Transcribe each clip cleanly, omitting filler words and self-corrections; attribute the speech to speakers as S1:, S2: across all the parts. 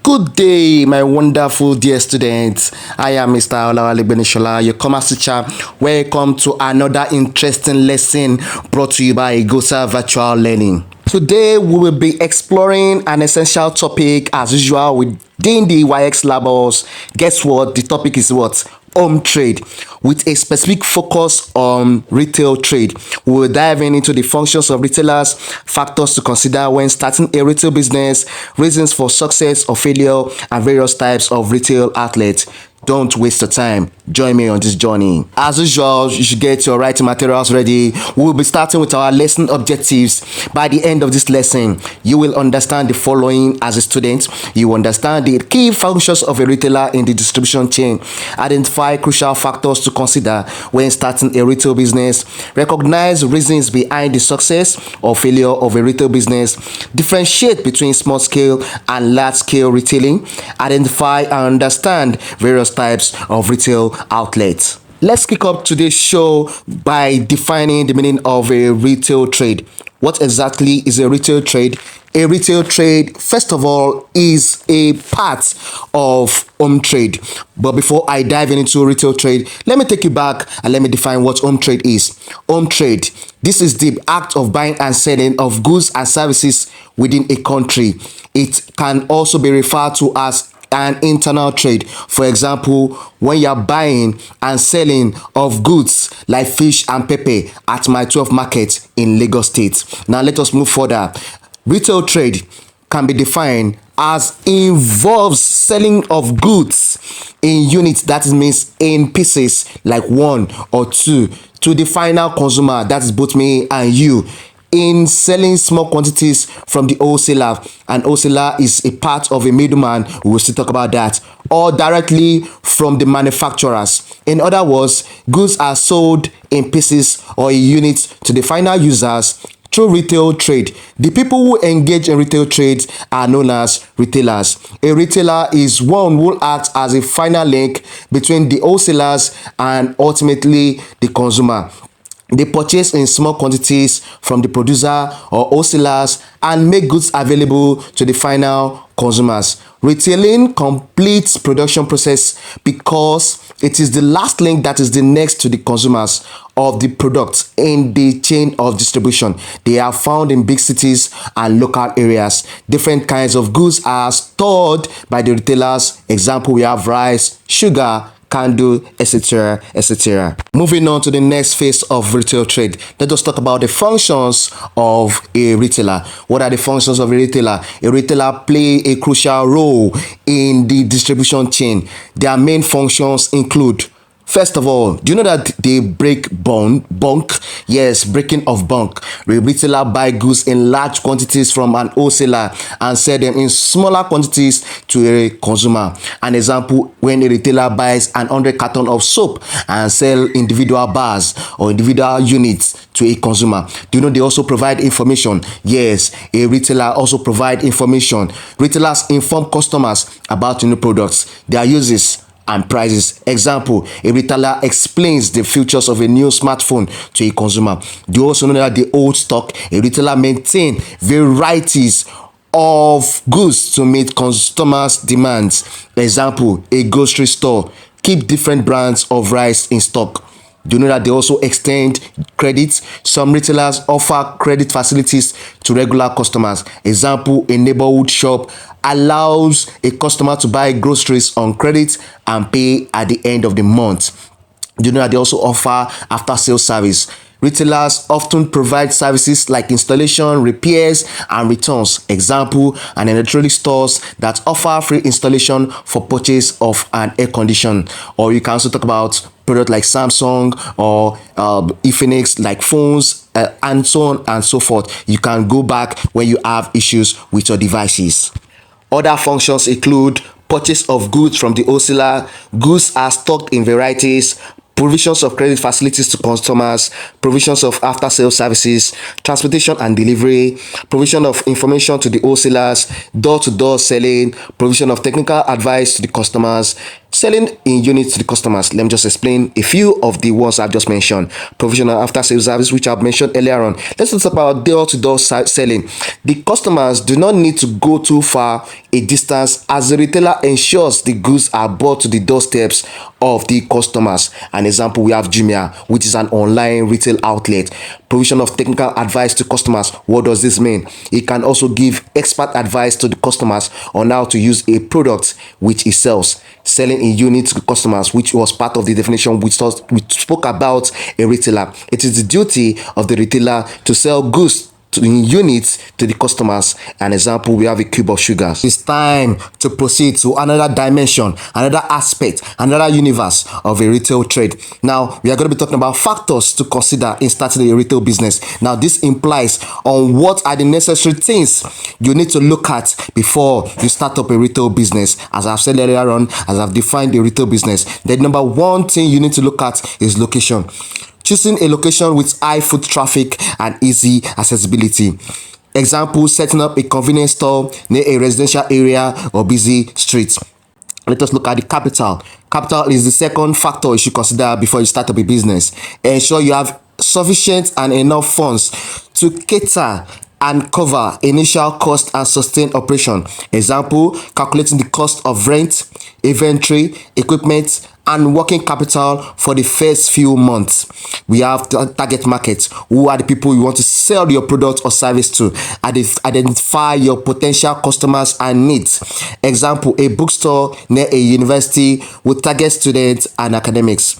S1: Good day, my wonderful dear students. I am Mr. Olawale Benishola, your commerce teacher. Welcome to another interesting lesson brought to you by Gosa Virtual Learning. Today, we will be exploring an essential topic as usual within the YX syllabus. Guess what? The topic is what? Home trade, with a specific focus on retail trade. We will dive into the functions of retailers, factors to consider when starting a retail business, reasons for success or failure, and various types of retail outlets. Don't waste your time. Join me on this journey. As usual, you should get your writing materials ready. We will be starting with our lesson objectives. By the end of this lesson, you will understand the following as a student. You will understand the key functions of a retailer in the distribution chain. Identify crucial factors to consider when starting a retail business. Recognize reasons behind the success or failure of a retail business. Differentiate between small scale and large scale retailing. Identify and understand various types of retail outlets. Let's kick up today's show by defining the meaning of a retail trade. What exactly is a retail trade? A retail trade, first of all, is a part of home trade. But before I dive into retail trade, let me take you back and let me define what home trade is. Home trade, this is the act of buying and selling of goods and services within a country. It can also be referred to as an internal trade. For example, when you're buying and selling of goods like fish and pepper at my 12 market in Lagos State. Now let us move further. Retail trade can be defined as involves selling of goods in units, that means in pieces like one or two, to the final consumer, that is both me and you, in selling small quantities from the wholesaler. And wholesaler is a part of a middleman, we will still talk about that, or directly from the manufacturers. In other words, goods are sold in pieces or in units to the final users through retail trade. The people who engage in retail trades are known as retailers. A retailer is one who acts as a final link between the wholesalers and ultimately the consumer. They purchase in small quantities from the producer or wholesalers and make goods available to the final consumers. Retailing completes production process because it is the last link that is the next to the consumers of the product in the chain of distribution. They are found in big cities and local areas. Different kinds of goods are stored by the retailers. Example, we have rice, sugar, candle, etc., etc. Moving on to the next phase of retail trade, let us talk about the functions of a retailer. What are the functions of a retailer? A retailer play a crucial role in the distribution chain. Their main functions include, first of all, do you know that they break bunk? Yes, breaking of bunk. The retailer buy goods in large quantities from an wholesaler and sell them in smaller quantities to a consumer. An example, when a retailer buys an 100 carton of soap and sell individual bars or individual units to a consumer. Do you know they also provide information? Yes, a retailer also provide information. Retailers inform customers about new products, their uses and prices. Example, a retailer explains the features of a new smartphone to a consumer. Do you also know that the old stock? A retailer maintain varieties of goods to meet customers' demands. Example, a grocery store keep different brands of rice in stock. Do you know that they also extend credit? Some retailers offer credit facilities to regular customers. Example, a neighborhood shop allows a customer to buy groceries on credit and pay at the end of the month. Do you know that they also offer after-sales service? Retailers often provide services like installation, repairs, and returns. Example, an electronic stores that offer free installation for purchase of an air conditioner. Or you can also talk about products like Samsung or Infinix, like phones, and so on and so forth. You can go back when you have issues with your devices. Other functions include purchase of goods from the wholesaler. Goods are stocked in varieties. Provisions of credit facilities to customers, provisions of after-sales services, transportation and delivery, provision of information to the wholesalers, door-to-door selling, provision of technical advice to the customers, selling in units to the customers. Let me just explain a few of the ones I've just mentioned. Provisional after sales service, which I've mentioned earlier on. Let's talk about door-to-door selling. The customers do not need to go too far a distance as the retailer ensures the goods are brought to the doorsteps of the customers. An example, we have Jumia, which is an online retail outlet. Provision of technical advice to customers. What does this mean? It can also give expert advice to the customers on how to use a product which it sells. Selling in units to customers, which was part of the definition we spoke about a retailer. It is the duty of the retailer to sell goods in units to the customers. An example, we have a cube of sugar. It's time to proceed to another dimension, another aspect, another universe of a retail trade. Now, we are going to be talking about factors to consider in starting a retail business. Now, this implies on what are the necessary things you need to look at before you start up a retail business. As I've said earlier on, as I've defined a retail business, the number one thing you need to look at is location. Choosing a location with high foot traffic and easy accessibility. Example, setting up a convenience store near a residential area or busy streets. Let us look at the capital. Capital is the second factor you should consider before you start up a business. Ensure you have sufficient and enough funds to cater and cover initial cost and sustain operation. Example, calculating the cost of rent, inventory, equipment, and working capital for the first few months. We have target market. Who are the people you want to sell your product or service to? Identify your potential customers and needs. Example, a bookstore near a university with target students and academics.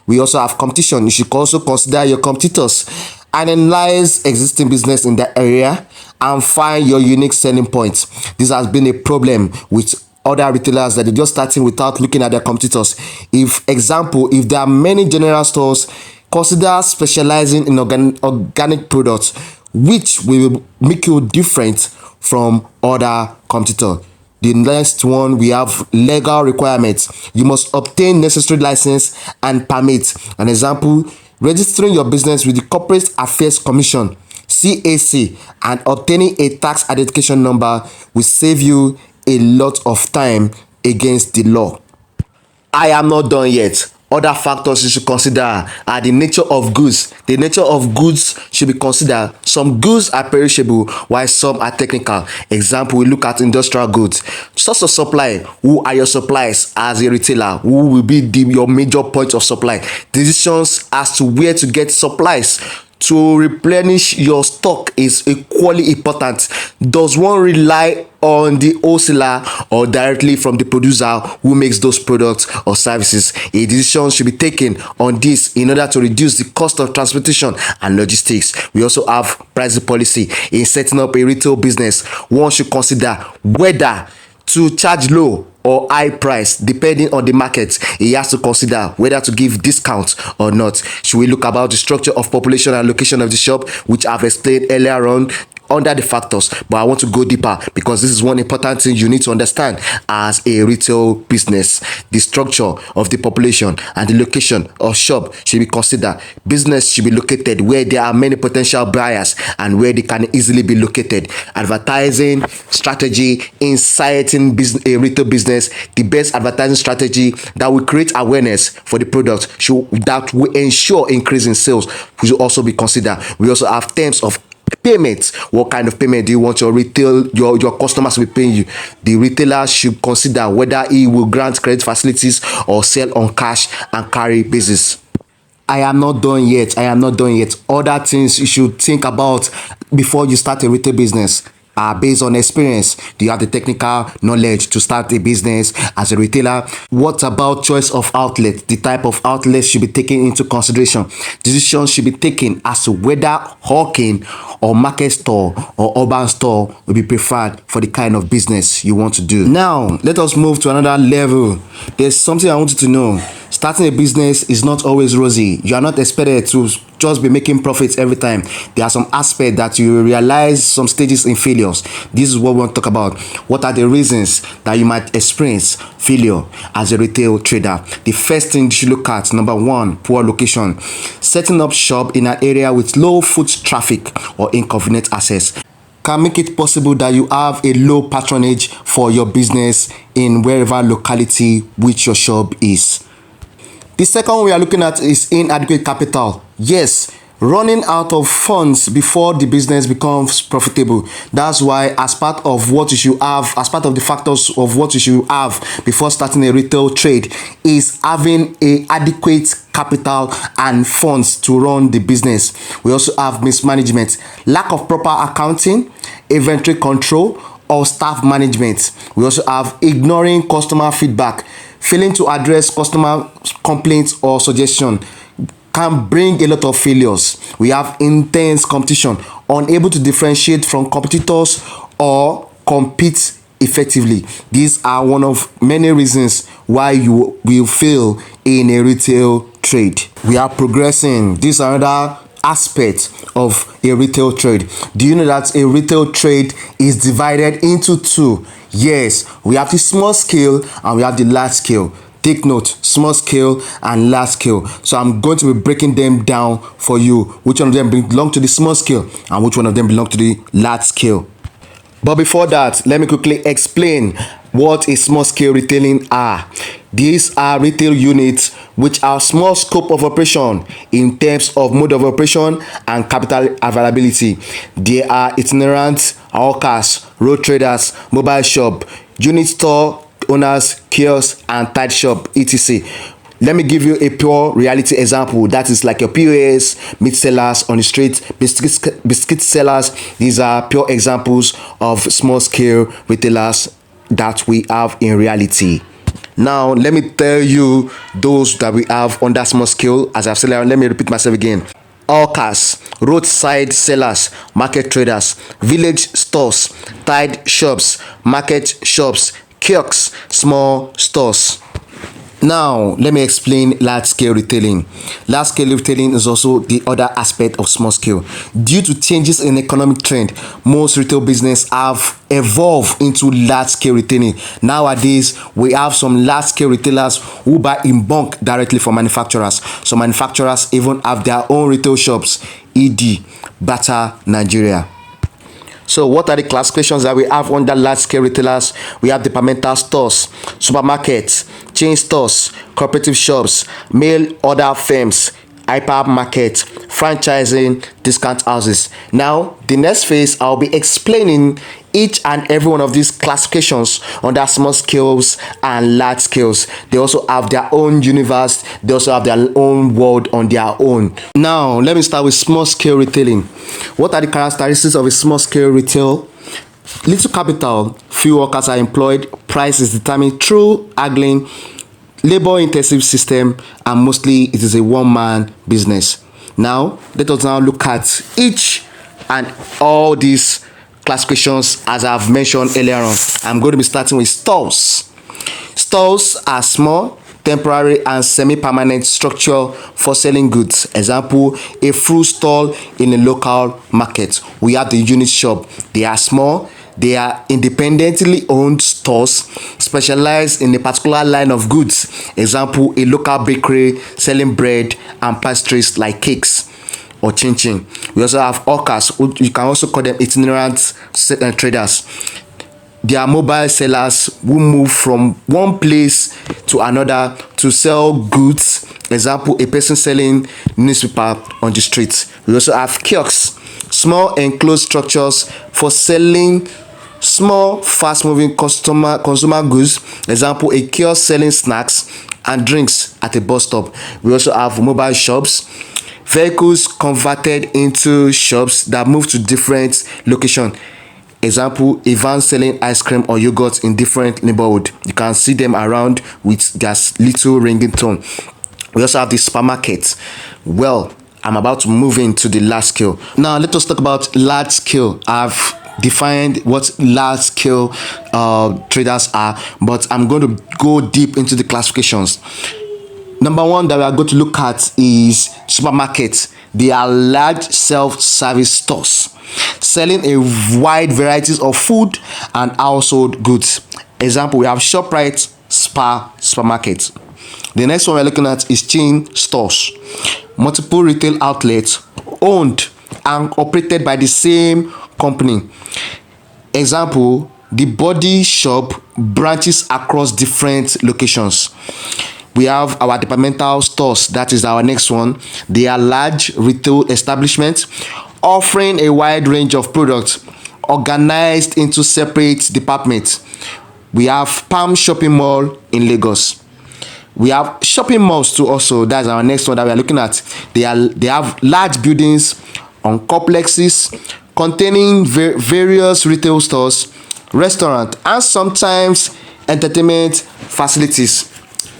S1: We also have competition. You should also consider your competitors. Analyze existing business in that area and find your unique selling points. This has been a problem with other retailers that they're just starting without looking at their competitors. If there are many general stores, consider specializing in organic products, which will make you different from other competitors. The next one, we have legal requirements. You must obtain necessary license and permit. An example, registering your business with the Corporate Affairs Commission, CAC, and obtaining a tax identification number will save you a lot of time against the law. I am not done yet. Other factors you should consider are the nature of goods. The nature of goods should be considered. Some goods are perishable while some are technical. Example, we look at industrial goods. Source of supply. Who are your suppliers as a retailer? Who will be your major point of supply? Decisions as to where to get supplies to replenish your stock is equally important. Does one rely on the wholesaler or directly from the producer who makes those products or services? A decision should be taken on this in order to reduce the cost of transportation and logistics. We also have pricing policy. In setting up a retail business, one should consider whether to charge low or high price depending on the market. He has to consider whether to give discounts or not. Should we look about the structure of population and location of the shop, which I've explained earlier on under the factors, but I want to go deeper because this is one important thing you need to understand as a retail business. The structure of the population and the location of shop should be considered. Business should be located where there are many potential buyers and where they can easily be located. Advertising strategy inciting a retail business. The best advertising strategy that will create awareness for the product that will ensure increase in sales should also be considered. We also have terms of payment. What kind of payment do you want your customers to be paying you? The retailer should consider whether he will grant credit facilities or sell on cash and carry basis. I am not done yet. Other things you should think about before you start a retail business are based on experience. Do you have the technical knowledge to start a business as a retailer? What about choice of outlet? The type of outlet should be taken into consideration. Decisions should be taken as to whether hawking or market store or urban store will be preferred for the kind of business you want to do. Now, let us move to another level. There's something I want you to know. Starting a business is not always rosy. You are not expected to just be making profits every time. There are some aspects that you will realize some stages in failures. This is what we want to talk about. What are the reasons that you might experience failure as a retail trader? The first thing you should look at, number one, poor location. Setting up shop in an area with low foot traffic or inconvenient access. can make it possible that you have a low patronage for your business in wherever locality which your shop is. The second one we are looking at is inadequate capital. Yes, running out of funds before the business becomes profitable. That's why as part of what you should have, as part of the factors of what you should have before starting a retail trade is having a adequate capital and funds to run the business. We also have mismanagement, lack of proper accounting, inventory control, or staff management. We also have ignoring customer feedback, failing to address customer complaints or suggestion can bring a lot of failures. We have intense competition, unable to differentiate from competitors or compete effectively. These are one of many reasons why you will fail in a retail trade. We are progressing. This is another aspect of a retail trade. Do you know that a retail trade is divided into two? Yes, we have the small scale and we have the large scale. Take note, small scale and large scale. So I'm going to be breaking them down for you. Which one of them belong to the small scale and which one of them belong to the large scale. But before that, let me quickly explain what a small scale retailing are. These are retail units which are small scope of operation in terms of mode of operation and capital availability. They are itinerant hawkers, road traders, mobile shop, unit store owners, kiosks, and tight shop, etc. Let me give you a pure reality example. That is like your POS, meat sellers on the street, biscuit sellers. These are pure examples of small scale retailers that we have in reality. Now, let me tell you those that we have on that small scale. As I've said, let me repeat myself again. Hawkers, roadside sellers, market traders, village stores, tied shops, market shops, kiosks, small stores. Now, let me explain large scale retailing. Large scale retailing is also the other aspect of small scale. Due to changes in economic trend, most retail business have evolved into large scale retailing. Nowadays, we have some large scale retailers who buy in bulk directly from manufacturers. Some manufacturers even have their own retail shops, e.g., Bata, Nigeria. So what are the classifications that we have under large scale retailers? We have departmental stores, supermarkets, chain stores, cooperative shops, mail order firms, hypermarket, franchising, discount houses. Now, the next phase, I'll be explaining each and every one of these classifications under small scales and large scales. They also have their own universe. They also have their own world on their own. Now, let me start with small scale retailing. What are the characteristics of a small scale retail? Little capital, few workers are employed, price is determined through haggling, labor intensive system, and mostly it is a one-man business. Now, let us now look at each and all these classifications as I've mentioned earlier on. I'm going to be starting with stores. Stores are small, temporary, and semi-permanent structure for selling goods. Example, a fruit stall in a local market. We have the unit shop. They are small. They are independently owned stores specialized in a particular line of goods. Example, a local bakery selling bread and pastries like cakes or chin chin. We also have hawkers. You can also call them itinerant traders. They are mobile sellers who move from one place to another to sell goods. Example, a person selling newspaper on the street. We also have kiosks, small enclosed structures for selling small fast-moving consumer goods. Example, a kiosk selling snacks and drinks at a bus stop. We also have mobile shops, vehicles converted into shops that move to different locations. Example, a van selling ice cream or yogurt in different neighborhood. You can see them around with their little ringing tone. We also have the supermarket. Well, I'm about to move into the large scale. Now, let us talk about large scale. I've defined what large scale traders are, but I'm going to go deep into the classifications. Number one that we are going to look at is supermarkets. They are large self-service stores selling a wide varieties of food and household goods. Example, we have ShopRite, Spar supermarket. The next one we're looking at is chain stores. Multiple retail outlets owned and operated by the same company. Example, the body shop branches across different locations. We have our departmental stores, that is our next one. They are large retail establishments offering a wide range of products organized into separate departments. We have Palm Shopping Mall in Lagos. We have shopping malls too also. That's our next one that we are looking at. They have large buildings on complexes containing various retail stores, restaurants, and sometimes entertainment facilities.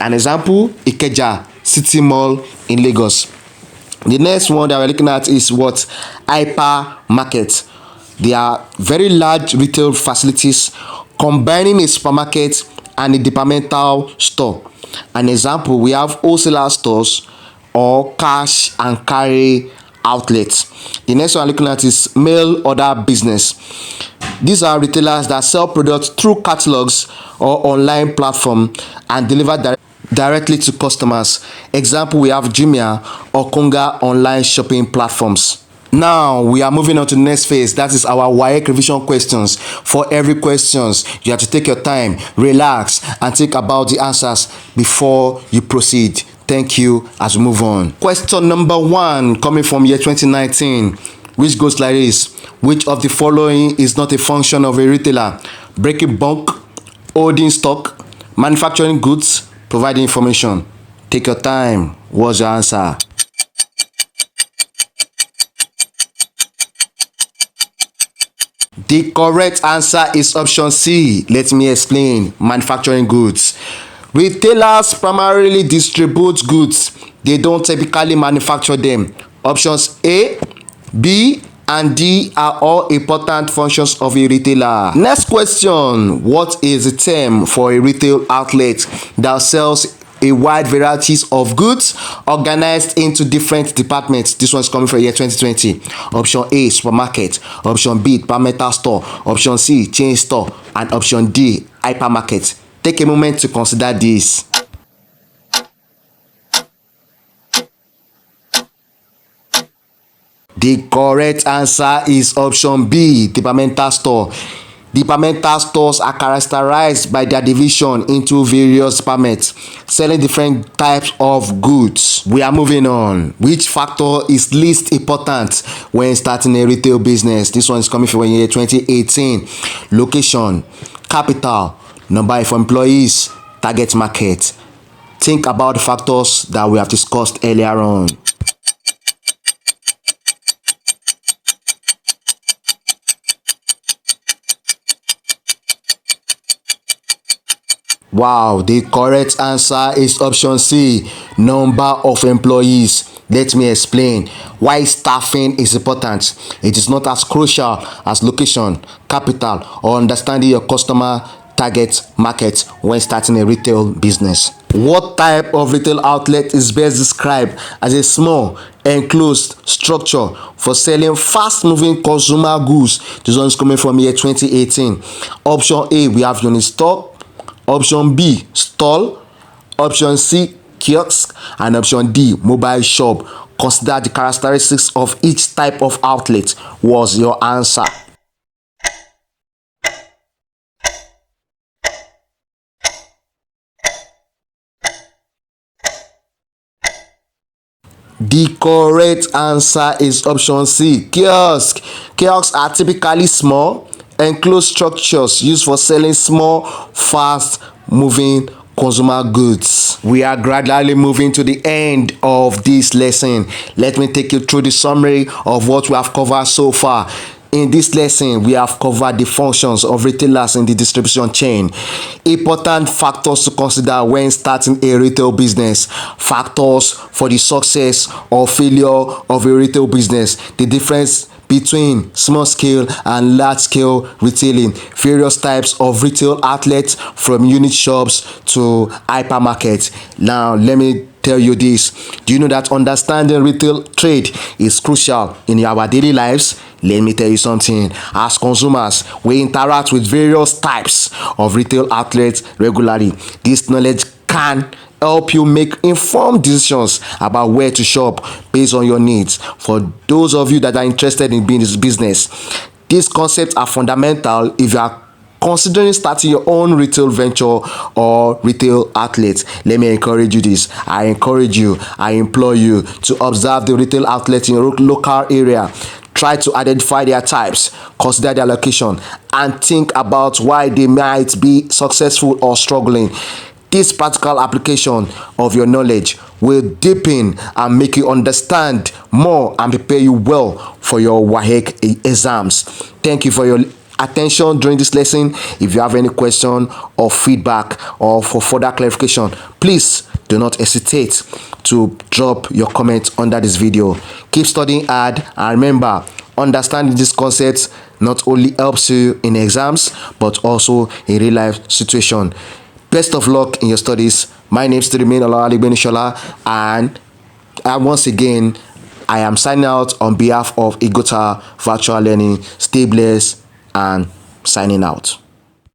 S1: An example, Ikeja City Mall in Lagos. The next one that we're looking at is what? Hypermarket. They are very large retail facilities combining a supermarket and a departmental store. An example, we have wholesaler stores or cash and carry outlets. The next one I'm looking at is mail order business. These are retailers that sell products through catalogs or online platform and deliver directly to customers. Example, we have Jumia or Konga online shopping platforms. Now we are moving on to the next phase. That is our WAEC revision questions. For every questions, you have to take your time, relax, and think about the answers before you proceed. Thank you as we move on. Question number 1 coming from year 2019, which goes like this. Which of the following is not a function of a retailer? Breaking bulk, holding stock, manufacturing goods, providing information. Take your time. What's your answer? The correct answer is option C. Let me explain. Manufacturing goods. Retailers primarily distribute goods. They don't typically manufacture them. Options A, B, and D are all important functions of a retailer. Next question. What is the term for a retail outlet that sells a wide varieties of goods organized into different departments? This one is coming from year 2020. Option A, supermarket. Option B, departmental store. Option C, chain store. And option D, hypermarket. Take a moment to consider this. The correct answer is option B, departmental store. Departmental stores are characterized by their division into various departments, selling different types of goods. We are moving on. Which factor is least important when starting a retail business? This one is coming from year 2018. Location, capital, number of employees, target market. Think about the factors that we have discussed earlier on. Wow, the correct answer is option C, number of employees. Let me explain why staffing is important. It is not as crucial as location, capital, or understanding your customer target market when starting a retail business. What type of retail outlet is best described as a small, enclosed structure for selling fast-moving consumer goods? This one is coming from year 2018. Option A, we have unit store. Option B, stall. Option C, kiosk. And option D, mobile shop. Consider the characteristics of each type of outlet. Was your answer? The correct answer is option C, kiosk. Kiosks are typically small, enclosed structures used for selling small, fast-moving consumer goods. We are gradually moving to the end of this lesson. Let me take you through the summary of what we have covered so far. In this lesson, we have covered the functions of retailers in the distribution chain, important factors to consider when starting a retail business, factors for the success or failure of a retail business, the difference between small scale and large scale retailing, various types of retail outlets from unit shops to hypermarkets. Now, let me tell you this. Do you know that understanding retail trade is crucial in our daily lives? Let me tell you something. As consumers, we interact with various types of retail outlets regularly. This knowledge can help you make informed decisions about where to shop based on your needs. For those of you that are interested in being this business, These concepts are fundamental if you are considering starting your own retail venture or retail outlet. Let me encourage you this. I encourage you, I implore you to observe the retail outlet in your local area. Try to identify their types, consider their location, and think about why they might be successful or struggling. This practical application of your knowledge will deepen and make you understand more and prepare you well for your WAEC exams. Thank you for your attention during this lesson. If you have any question or feedback or for further clarification, please do not hesitate to drop your comments under this video. Keep studying hard, and remember, understanding these concepts not only helps you in exams but also in real life situation. Best of luck in your studies. My name is still remain Olawale Igbenishola, and once again I am signing out on behalf of Igota Virtual Learning. Stay blessed and signing out.